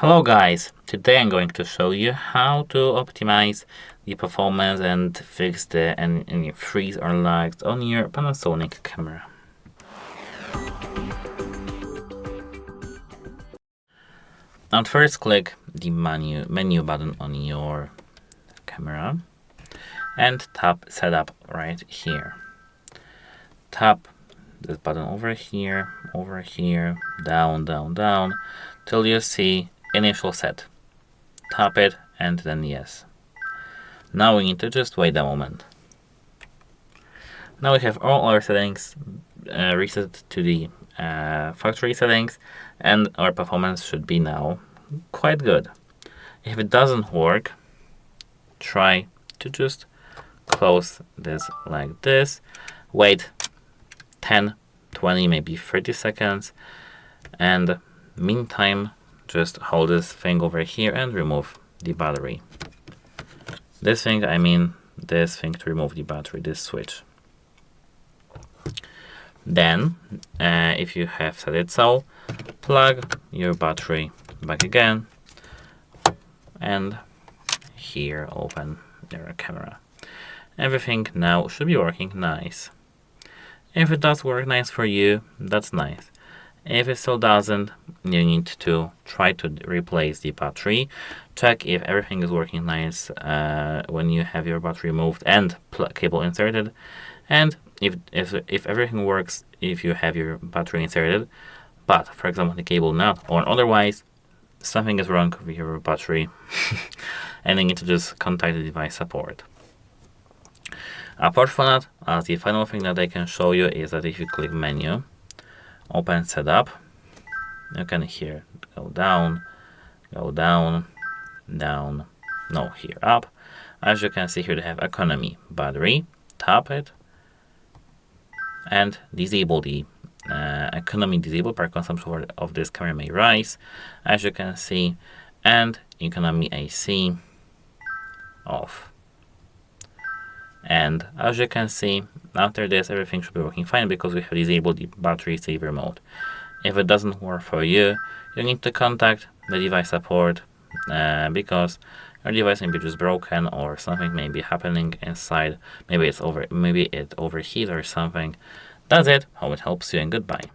Hello guys, today I'm going to show you how to optimize the performance and fix any freeze or lags on your Panasonic camera. Now first click the menu button on your camera and tap setup right here. Tap this button over here, down till you see initial set. Tap it and then yes. Now we need to just wait a moment. Now we have all our settings reset to the factory settings, and our performance should be now quite good. If it doesn't work, try to just close this like this, wait 10, 20, maybe 30 seconds, and meantime just hold this thing over here and remove the battery. This thing, I mean this thing to remove the battery, this switch. Then, if you have set it so, plug your battery back again, and here open your camera. Everything now should be working nice. If it does work nice for you, that's nice. If it still doesn't, you need to try to replace the battery. Check if everything is working nice when you have your battery removed and cable inserted. And if everything works if you have your battery inserted, but for example the cable not, or otherwise something is wrong with your battery and you need to just contact the device support. Apart from that, as the final thing that I can show you is that if you click menu, open setup, you can here go down, no, here up. As you can see here, they have economy battery. Tap it and disable the economy disable per consumption of this camera may rise, as you can see, and economy AC off. And as you can see, after this everything should be working fine because we have disabled the battery saver mode. If it doesn't work for you, you need to contact the device support because your device may be just broken or something may be happening inside. Maybe it overheats or something. That's it. Hope it helps you, and goodbye.